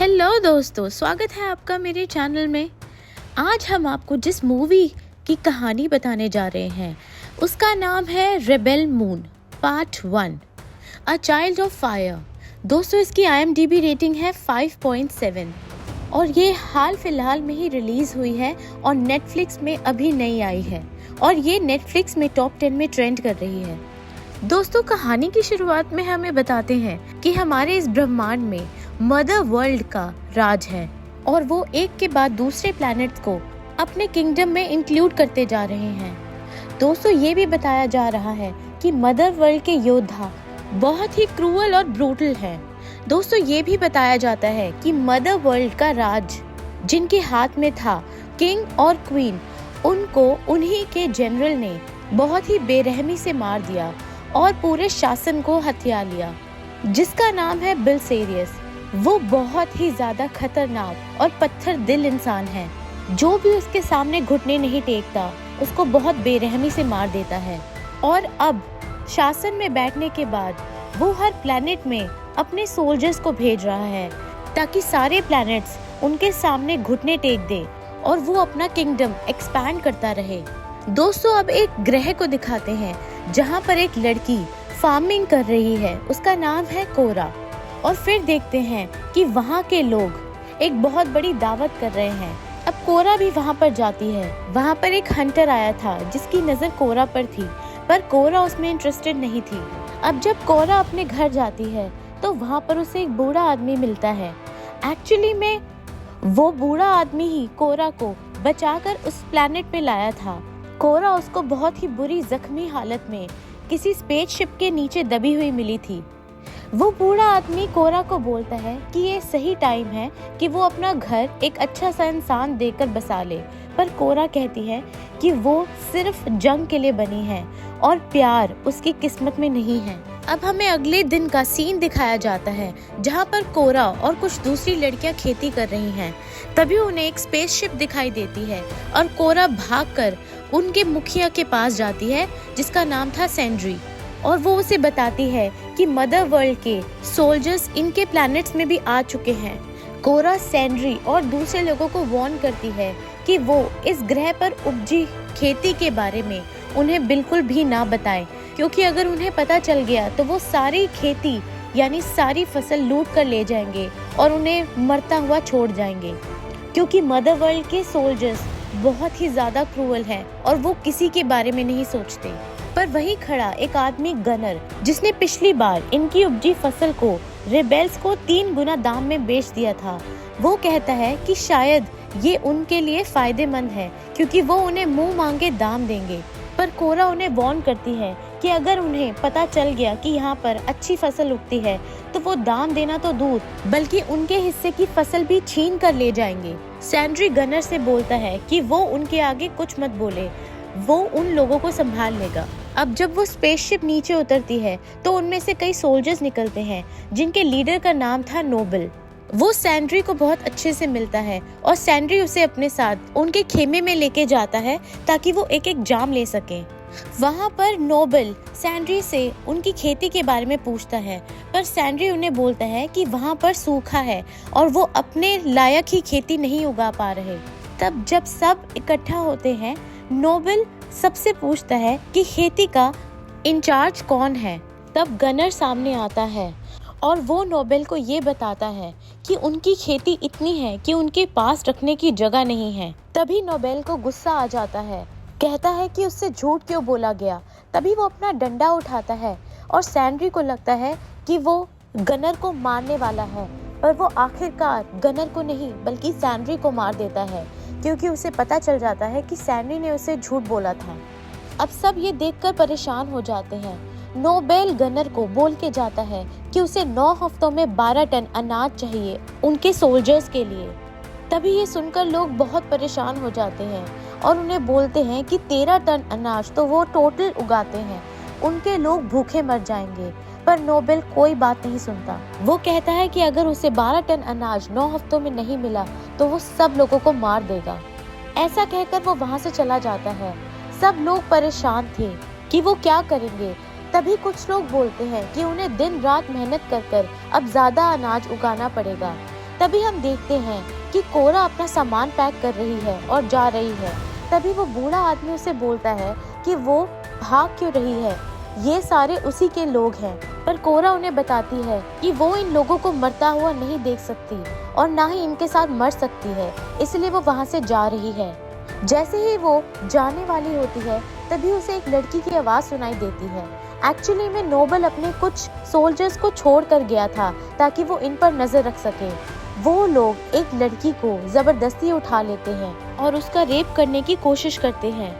Hello दोस्तों, स्वागत है आपका मेरे चैनल में। आज हम आपको जिस मूवी की कहानी बताने जा रहे हैं उसका नाम है rebel moon part 1 a child of fire. दोस्तों, इसकी IMDb रेटिंग है 5.7 और ये हाल फिलहाल में ही रिलीज़ हुई है और नेटफ्लिक्स में अभी नई आई है और ये नेटफ्लिक्स में टॉप 10 में ट्रेंड कर रही है। दोस्तों, कहानी की शुरुआत में हमें बताते हैं कि हमारे इस ब्रह्मांड में मदर वर्ल्ड का राज है और वो एक के बाद दूसरे प्लैनेट्स को अपने किंगडम में इंक्लूड करते जा रहे हैं। दोस्तों, ये भी बताया जा रहा है कि मदर वर्ल्ड के योद्धा बहुत ही क्रूअल और ब्रूटल हैं। दोस्तों, ये भी बताया जाता है कि मदर वर्ल्ड का राज जिनके हाथ में था, किंग और क्वीन, उनको उन्हीं के जनरल ने बहुत ही बेरहमी से मार दिया और पूरे शासन को हथिया लिया, जिसका नाम है बिलसेरियस। वो बहुत ही ज्यादा खतरनाक और पत्थर दिल इंसान है। जो भी उसके सामने घुटने नहीं टेकता उसको बहुत बेरहमी से मार देता है। और अब शासन में बैठने के बाद वो हर प्लैनेट में अपने सोल्जर्स को भेज रहा है ताकि सारे प्लैनेट्स उनके सामने घुटने टेक दे और वो अपना किंगडम एक्सपैंड करता रहे। दोस्तों, अब एक ग्रह को दिखाते हैं जहाँ पर एक लड़की फार्मिंग कर रही है, उसका नाम है कोरा। और फिर देखते हैं कि वहाँ के लोग एक बहुत बड़ी दावत कर रहे हैं। अब कोरा भी वहाँ पर जाती है। वहाँ पर एक हंटर आया था जिसकी नज़र कोरा पर थी, पर कोरा उसमें इंटरेस्टेड नहीं थी। अब जब कोरा अपने घर जाती है तो वहाँ पर उसे एक बूढ़ा आदमी मिलता है। एक्चुअली में वो बूढ़ा आदमी ही कोरा को बचाकर उस प्लैनेट पे लाया था। कोरा उसको बहुत ही बुरी जख्मी हालत में किसी स्पेसशिप के नीचे दबी हुई मिली थी। वो बूढ़ा आदमी कोरा को बोलता है कि ये सही टाइम है कि वो अपना घर एक अच्छा सा इंसान देकर बसा ले, पर कोरा कहती है कि वो सिर्फ जंग के लिए बनी है और प्यार उसकी किस्मत में नहीं है। अब हमें अगले दिन का सीन दिखाया जाता है जहाँ पर कोरा और कुछ दूसरी लड़कियाँ खेती कर रही हैं। तभी उन्हें एक स्पेसशिप दिखाई देती है और कोरा भागकर उनके मुखिया के पास जाती है जिसका नाम था सेंड्री, और वो उसे बताती है कि मदर वर्ल्ड के सोल्जर्स इनके प्लैनेट्स में भी आ चुके हैं। कोरा सेंड्री और दूसरे लोगों को वार्न करती है कि वो इस ग्रह पर उपजी खेती के बारे में उन्हें बिल्कुल भी ना बताएं, क्योंकि अगर उन्हें पता चल गया तो वो सारी खेती यानी सारी फसल लूट कर ले जाएंगे और उन्हें मरता हुआ छोड़ जाएंगे, क्योंकि मदर वर्ल्ड के सोल्जर्स बहुत ही ज्यादा क्रूअल हैं और वो किसी के बारे में नहीं सोचते। पर वही खड़ा एक आदमी गनर, जिसने पिछली बार इनकी उपजी फसल को रेबेल्स को 3 गुना दाम में बेच दिया था। वो कहता है कि शायद ये उनके लिए फायदेमंद है क्योंकि वो उन्हें मुंह मांगे दाम देंगे। पर कोरा उन्हें वार्न करती है कि अगर उन्हें पता चल गया कि यहाँ पर अच्छी फसल उगती है तो वो दाम देना तो दूर बल्कि उनके हिस्से की फसल भी छीन कर ले जाएंगे। सैंड्री गनर से बोलता है कि वो उनके आगे कुछ मत बोले, वो उन लोगों को संभाल लेगा। अब जब वो स्पेसशिप नीचे उतरती है तो उनमें से कई सोल्जर्स निकलते हैं जिनके लीडर का नाम था नोबल। वो सैंड्री को बहुत अच्छे से मिलता है और सैंड्री उसे अपने साथ उनके खेमे में लेके जाता है ताकि वो एक एक जाम ले सके। वहाँ पर नोबल सैंड्री से उनकी खेती के बारे में पूछता है, पर सैंड्री उन्हें बोलता है कि वहाँ पर सूखा है और वो अपने लायक ही खेती नहीं उगा पा रहे। तब जब सब इकट्ठा होते हैं, नोबल सबसे पूछता है कि खेती का इंचार्ज कौन है। तब गनर सामने आता है और वो नोबल को ये बताता है कि उनकी खेती इतनी है कि उनके पास रखने की जगह नहीं है। तभी नोबल को गुस्सा आ जाता है, कहता है कि उससे झूठ क्यों बोला गया। तभी वो अपना डंडा उठाता है और सैंड्री को लगता है कि वो गनर को मारने वाला है, पर वो आखिरकार गनर को नहीं बल्कि सैंड्री को मार देता है, क्योंकि उसे पता चल जाता है कि सैंड्री ने उसे झूठ बोला था। अब सब ये देखकर परेशान हो जाते हैं। नोबेल गनर को बोल के जाता है कि उसे 9 हफ्तों में 12 टन अनाज चाहिए उनके सोल्जर्स के लिए। तभी ये सुनकर लोग बहुत परेशान हो जाते हैं और उन्हें बोलते हैं कि 13 टन अनाज तो वो टोटल उगाते हैं, उनके लोग भूखे मर जाएंगे। पर नोबेल कोई बात नहीं सुनता। वो कहता है कि अगर उसे 12 टन अनाज 9 हफ्तों में नहीं मिला तो वो सब लोगों को मार देगा। ऐसा कहकर वो वहाँ से चला जाता है। सब लोग परेशान थे कि वो क्या करेंगे। तभी कुछ लोग बोलते हैं कि उन्हें दिन रात मेहनत कर अब ज्यादा अनाज उगाना पड़ेगा। तभी हम देखते हैं कि कोरा अपना सामान पैक कर रही है और जा रही है। तभी वो बूढ़ा आदमी उसे बोलता है कि वो भाग क्यों रही है, ये सारे उसी के लोग हैं। पर कोरा उन्हें बताती है कि वो इन लोगों को मरता हुआ नहीं देख सकती और ना ही इनके साथ मर सकती है, इसलिए वो वहाँ से जा रही है। जैसे ही वो जाने वाली होती है तभी उसे एक लड़की की आवाज़ सुनाई देती है। एक्चुअली में नोबल अपने कुछ सोल्जर्स को छोड़ कर गया था ताकि वो इन पर नजर रख सके। वो लोग एक लड़की को जबरदस्ती उठा लेते हैं और उसका रेप करने की कोशिश करते हैं।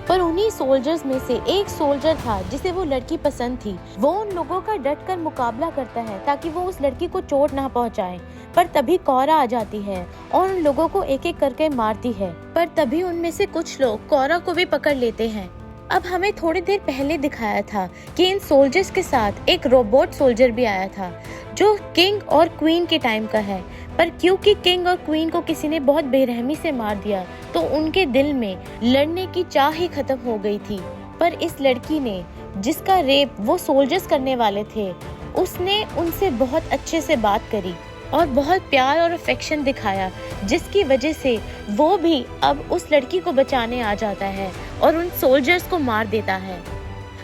पर उन्हीं सोल्जर्स में से एक सोल्जर था जिसे वो लड़की पसंद थी। वो उन लोगों का डटकर मुकाबला करता है ताकि वो उस लड़की को चोट ना पहुंचाए। पर तभी कोरा आ जाती है और उन लोगों को एक एक करके मारती है। पर तभी उनमें से कुछ लोग कोरा को भी पकड़ लेते हैं। अब हमें थोड़ी देर पहले दिखाया था कि इन सोल्जर्स के साथ एक रोबोट सोल्जर भी आया था जो किंग और क्वीन के टाइम का है। पर क्योंकि किंग और क्वीन को किसी ने बहुत बेरहमी से मार दिया तो उनके दिल में लड़ने की चाह ही खत्म हो गई थी। पर इस लड़की ने, जिसका रेप वो सोल्जर्स करने वाले थे, उसने उनसे बहुत अच्छे से बात करी और बहुत प्यार और अफेक्शन दिखाया, जिसकी वजह से वो भी अब उस लड़की को बचाने आ जाता है और उन सोल्जर्स को मार देता है।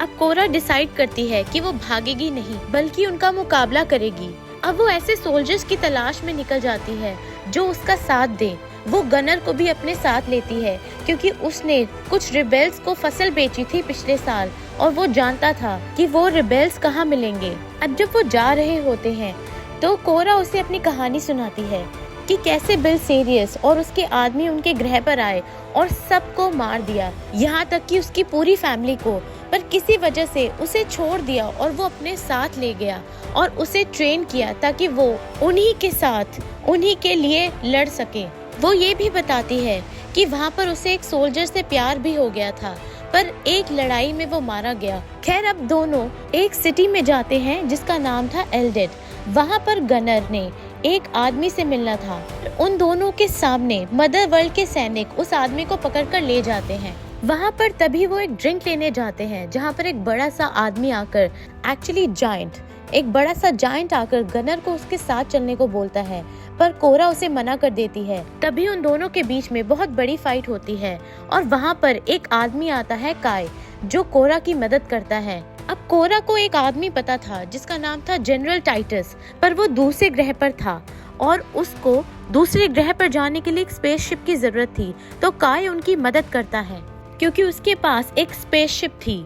अब कोरा डिसाइड करती है कि वो भागेगी नहीं बल्कि उनका मुकाबला करेगी। अब वो ऐसे सोल्जर्स की तलाश में निकल जाती है जो उसका साथ दे। वो गनर को भी अपने साथ लेती है क्योंकि उसने कुछ रिबेल्स को फसल बेची थी पिछले साल और वो जानता था कि वो रिबेल्स कहाँ मिलेंगे। अब जब वो जा रहे होते हैं तो कोरा उसे अपनी कहानी सुनाती है कि कैसे बेलिसेरियस और उसके आदमी उनके ग्रह पर आए और सबको मार दिया, यहाँ तक कि उसकी पूरी फैमिली को। पर किसी वजह से उसे छोड़ दिया और वो अपने साथ ले गया और उसे ट्रेन किया ताकि वो उन्हीं के साथ उन्हीं के लिए लड़ सके। वो ये भी बताती है कि वहाँ पर उसे एक सोल्जर से प्यार भी हो गया था पर एक लड़ाई में वो मारा गया। खैर, अब दोनों एक सिटी में जाते हैं जिसका नाम था एल्डेड। वहाँ पर गनर ने एक आदमी से मिलना था। उन दोनों के सामने मदर वर्ल्ड के सैनिक उस आदमी को पकड़कर ले जाते हैं। वहाँ पर तभी वो एक ड्रिंक लेने जाते हैं जहाँ पर एक बड़ा सा आदमी आकर, एक्चुअली जायंट, एक बड़ा सा जायंट आकर गनर को उसके साथ चलने को बोलता है पर कोरा उसे मना कर देती है। तभी उन दोनों के बीच में बहुत बड़ी फाइट होती है और वहाँ पर एक आदमी आता है, काय, जो कोरा की मदद करता है। अब कोरा को एक आदमी पता था जिसका नाम था जनरल टाइटस, पर वो दूसरे ग्रह पर था और उसको दूसरे ग्रह पर जाने के लिए एक स्पेसशिप की जरूरत थी। तो काय उनकी मदद करता है क्योंकि उसके पास एक स्पेसशिप थी।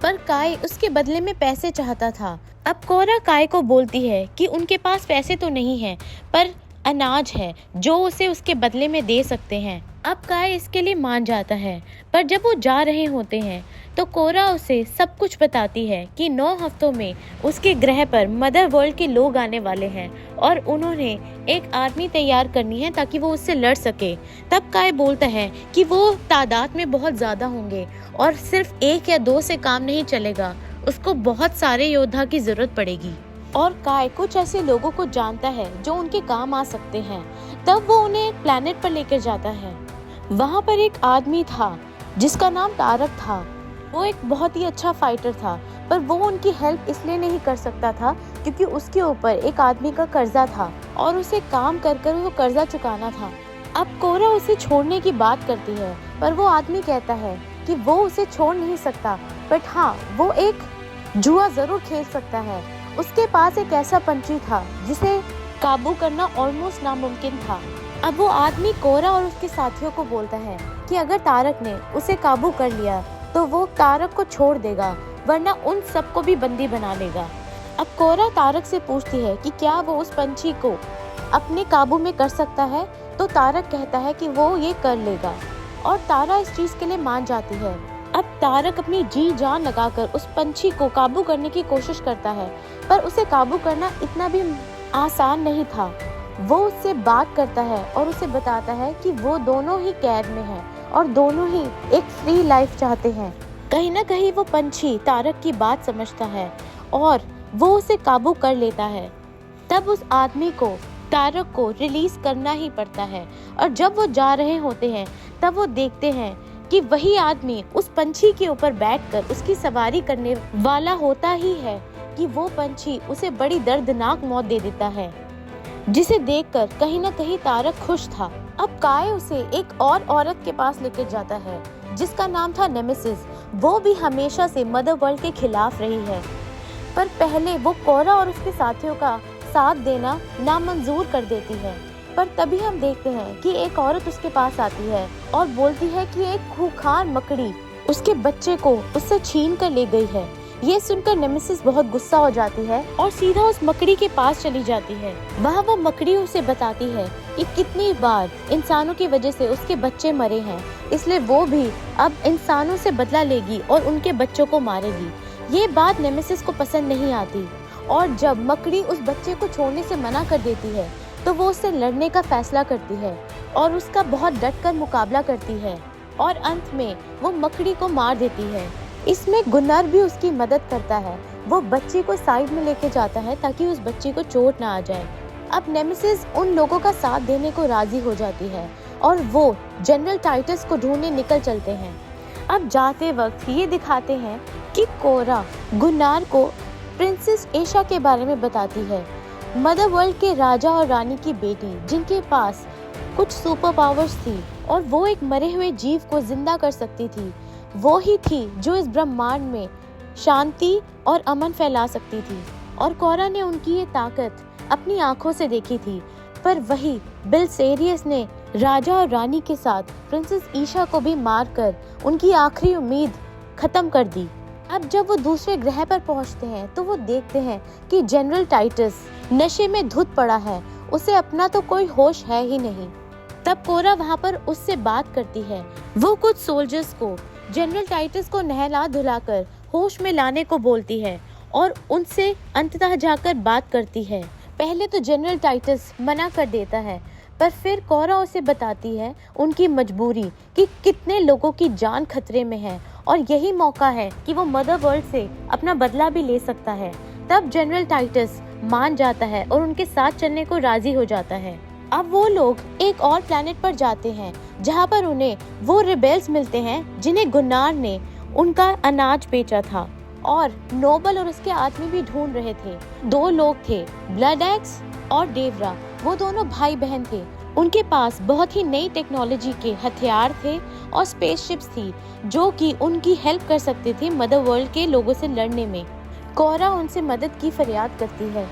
पर काय उसके बदले में पैसे चाहता था। अब कोरा काय को बोलती है कि उनके पास पैसे तो नहीं है पर अनाज है जो उसे उसके बदले में दे सकते हैं। अब काय इसके लिए मान जाता है। पर जब वो जा रहे होते हैं तो कोरा उसे सब कुछ बताती है कि 9 हफ्तों में उसके ग्रह पर मदर वर्ल्ड के लोग आने वाले हैं और उन्होंने एक आर्मी तैयार करनी है ताकि वो उससे लड़ सके। तब काय बोलता है कि वो तादाद में बहुत ज़्यादा होंगे और सिर्फ 1 या 2 से काम नहीं चलेगा, उसको बहुत सारे योद्धा की ज़रूरत पड़ेगी। और काय कुछ ऐसे लोगों को जानता है जो उनके काम आ सकते हैं। तब वो उन्हें एक प्लेनेट पर लेकर जाता है। वहाँ पर एक आदमी था जिसका नाम तारक था। वो एक बहुत ही अच्छा फाइटर था पर वो उनकी हेल्प इसलिए नहीं कर सकता था क्योंकि उसके ऊपर एक आदमी का कर्जा था और उसे काम कर कर वो कर्जा चुकाना था। अब कोरा उसे छोड़ने की बात करती है पर वो आदमी कहता है कि वो उसे छोड़ नहीं सकता, बट हाँ, वो एक जुआ जरूर खेल सकता है। उसके पास एक ऐसा पंछी था जिसे काबू करना ऑलमोस्ट नामुमकिन था। अब वो आदमी कोरा और उसके साथियों को बोलता है कि अगर तारक ने उसे काबू कर लिया तो वो तारक को छोड़ देगा, वरना उन सबको भी बंदी बना लेगा। अब कोरा तारक से पूछती है कि क्या वो उस पंछी को अपने काबू में कर सकता है, तो तारक कहता है कि वो ये कर लेगा और तारा इस चीज के लिए मान जाती है। अब तारक अपनी जी जान लगाकर उस पंछी को काबू करने की कोशिश करता है पर उसे काबू करना इतना भी आसान नहीं था। वो उससे बात करता है और उसे बताता है कि वो दोनों ही कैद में हैं और दोनों ही एक फ्री लाइफ चाहते हैं। कहीं ना कहीं वो पंछी तारक की बात समझता है और वो उसे काबू कर लेता है। तब उस आदमी को तारक को रिलीज करना ही पड़ता है और जब वो जा रहे होते हैं तब वो देखते हैं कि वही आदमी उस पंछी के ऊपर बैठकर उसकी सवारी करने वाला होता ही है कि वो पंछी उसे बड़ी दर्दनाक मौत दे देता है। जिसे देखकर कहीं न कहीं तारक खुश था। अब काय उसे एक और औरत के पास लेकर जाता है जिसका नाम था नेमेसिस। वो भी हमेशा से मदर वर्ल्ड के खिलाफ रही है, पर पहले वो कोरा और उसके साथियों का साथ देना नामंजूर कर देती है। पर तभी हम देखते हैं कि एक औरत उसके पास आती है और बोलती है कि एक खूंखार मकड़ी उसके बच्चे को उससे छीन कर ले गई है। ये सुनकर नेमेसिस बहुत गुस्सा हो जाती है और सीधा उस मकड़ी के पास चली जाती है। वहाँ वो मकड़ी उसे बताती है कि कितनी बार इंसानों की वजह से उसके बच्चे मरे हैं, इसलिए वो भी अब इंसानों से बदला लेगी और उनके बच्चों को मारेगी। ये बात नेमेसिस को पसंद नहीं आती और जब मकड़ी उस बच्चे को छोड़ने से मना कर देती है तो वो उससे लड़ने का फैसला करती है और उसका बहुत डट कर मुकाबला करती है और अंत में वो मकड़ी को मार देती है। इसमें गुन्नार भी उसकी मदद करता है। वो बच्ची को साइड में लेके जाता है ताकि उस बच्ची को चोट ना आ जाए। अब नेमेसिस उन लोगों का साथ देने को राजी हो जाती है और वो जनरल टाइटस को ढूंढने निकल चलते हैं। अब जाते वक्त ये दिखाते हैं कि कोरा गुन्नार को प्रिंसेस एशा के बारे में बताती है, मदर वर्ल्ड के राजा और रानी की बेटी जिनके पास कुछ सुपर पावर्स थी और वो एक मरे हुए जीव को जिंदा कर सकती थी। वो ही थी जो इस ब्रह्मांड में शांति और अमन फैला सकती थी और कोरा ने उनकी ये ताकत अपनी आंखों से देखी थी। पर वही बेलसेरियस ने राजा और रानी के साथ प्रिंसेस ईशा को भी मारकर उनकी आखिरी उम्मीद खत्म कर दी। अब जब वो दूसरे ग्रह पर पहुंचते हैं तो वो देखते हैं कि जनरल टाइटस नशे में धुत पड़ा है, उसे अपना तो कोई होश है ही नहीं। तब कोरा वहां पर उससे बात करती है। वो कुछ सोल्जर्स को जनरल टाइटस को नहला धुलाकर होश में लाने को बोलती है और उनसे अंततः जाकर बात करती है। पहले तो जनरल टाइटस मना कर देता है, पर फिर कोरा उसे बताती है उनकी मजबूरी कि कितने लोगों की जान खतरे में है और यही मौका है कि वो मदर वर्ल्ड से अपना बदला भी ले सकता है। तब जनरल टाइटस मान जाता है और उनके साथ चलने को राजी हो जाता है। अब वो लोग एक और प्लेनेट पर जाते हैं जहाँ पर उन्हें वो रिबेल्स मिलते हैं जिन्हें गुन्नार ने उनका अनाज बेचा था और नोबल और उसके आदमी भी ढूंढ रहे थे। दो लोग थे, ब्लड एक्स और डेवरा। वो दोनों भाई बहन थे। उनके पास बहुत ही नई टेक्नोलॉजी के हथियार थे और स्पेसशिप्स थी जो कि उनकी हेल्प कर सकती थी मदर वर्ल्ड के लोगों से लड़ने में। कोरा उनसे मदद की फरियाद करती है,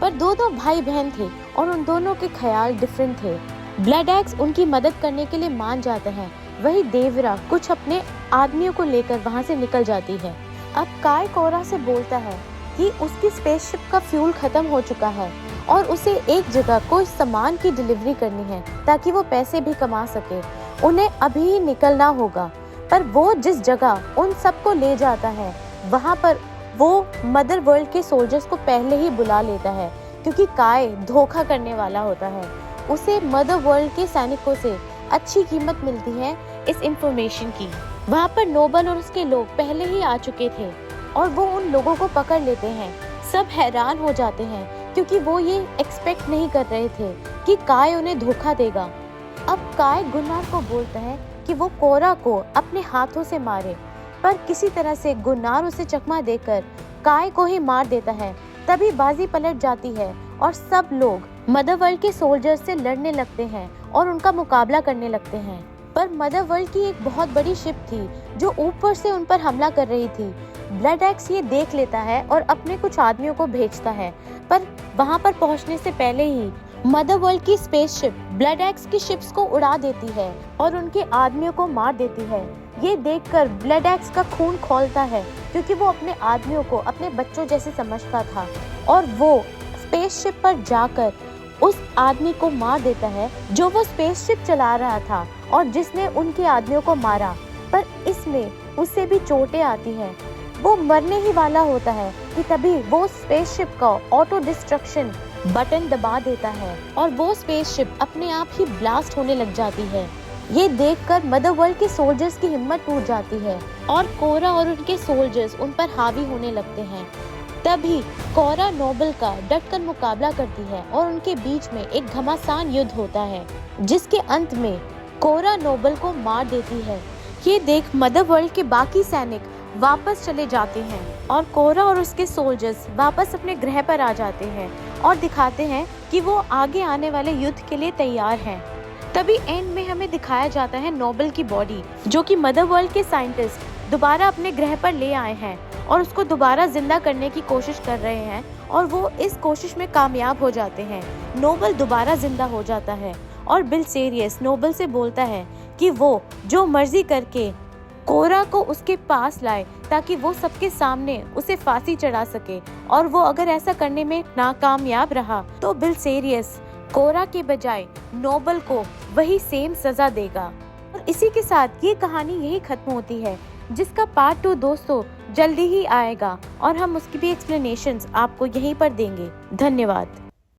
पर दोनों भाई बहन थे और उन दोनों के ख्याल डिफरेंट थे। ब्लड एक्स उनकी मदद करने के लिए मान जाता है, वही देवरा कुछ अपने आदमियों को लेकर वहां से निकल जाती है। अब काय कोरा से बोलता है कि उसकी स्पेसशिप का फ्यूल खत्म हो चुका है और उसे एक जगह कोई सामान की डिलीवरी करनी है ताकि वो पैसे भी कमा सके। उन्हें अभी निकलना होगा, पर वो जिस जगह उन सबको ले जाता है वहाँ पर वो मदर वर्ल्ड के सोल्जर्स को पहले ही बुला लेता है क्योंकि काय धोखा करने वाला होता है। उसे मदर वर्ल्ड के सैनिकों से अच्छी कीमत मिलती है इस इंफॉर्मेशन की। वहाँ पर नोबल और उसके लोग पहले ही आ चुके थे और वो उन लोगों को पकड़ लेते हैं। सब हैरान हो जाते हैं क्योंकि वो ये एक्सपेक्ट नहीं कर रहे थे कि काय उन्हें धोखा देगा। अब काय गुन्नार को बोलता है कि वो कोरा को अपने हाथों से मारे, पर किसी तरह से गुन्नार उसे चकमा देकर काय को ही मार देता है। तभी बाजी पलट जाती है और सब लोग मदर वर्ल्ड के सोल्जर्स से लड़ने लगते हैं और उनका मुकाबला करने लगते हैं। पर मदर वर्ल्ड की एक बहुत बड़ी शिप थी जो ऊपर से उन पर हमला कर रही थी। ब्लड एक्स ये देख लेता है और अपने कुछ आदमियों को भेजता है, पर वहां पर पहुंचने से पहले ही मदर वर्ल्ड की स्पेसशिप ब्लड एक्स की शिप्स को उड़ा देती है और उनके आदमियों को मार देती है। ये देखकर ब्लड एक्स का खून खौलता है क्योंकि वो अपने आदमियों को अपने बच्चों जैसे समझता था और वो स्पेसशिप पर जाकर उस आदमी को मार देता है जो वो स्पेसशिप चला रहा था और जिसने उनके आदमियों को मारा। पर इसमें उसे भी चोटें आती हैं। वो मरने ही वाला होता है कि तभी वो स्पेसशिप का ऑटो डिस्ट्रक्शन बटन दबा देता है और वो स्पेसशिप अपने आप ही ब्लास्ट होने लग जाती है। ये देखकर मदर वर्ल्ड के सोल्जर्स की हिम्मत टूट जाती है और कोरा और उनके सोल्जर्स उन पर हावी होने लगते हैं। तभी कोरा नोबल का डटकर मुकाबला करती है और उनके बीच में एक घमासान युद्ध होता है जिसके अंत में कोरा नोबल को मार देती है। ये देख मदर वर्ल्ड के बाकी सैनिक वापस चले जाते हैं और कोरा और उसके सोल्जर्स वापस अपने ग्रह पर आ जाते हैं और दिखाते हैं कि वो आगे आने वाले युद्ध के लिए तैयार हैं। तभी एंड में हमें दिखाया जाता है नोबल की बॉडी, जो कि मदर वर्ल्ड के साइंटिस्ट दोबारा अपने ग्रह पर ले आए हैं और उसको दोबारा जिंदा करने की कोशिश कर रहे हैं, और वो इस कोशिश में कामयाब हो जाते हैं। नोबल दोबारा जिंदा हो जाता है और बिलसेरियस नोबल से बोलता है कि वो जो मर्जी करके कोरा को उसके पास लाए ताकि वो सबके सामने उसे फांसी चढ़ा सके, और वो अगर ऐसा करने में नाकामयाब रहा तो बिलसेरियस कोरा के बजाय नोबल को वही सेम सजा देगा। और इसी के साथ ये कहानी यही खत्म होती है, जिसका पार्ट 2 दोस्तों जल्दी ही आएगा और हम उसकी भी एक्सप्लेनेशंस आपको यहीं पर देंगे। धन्यवाद।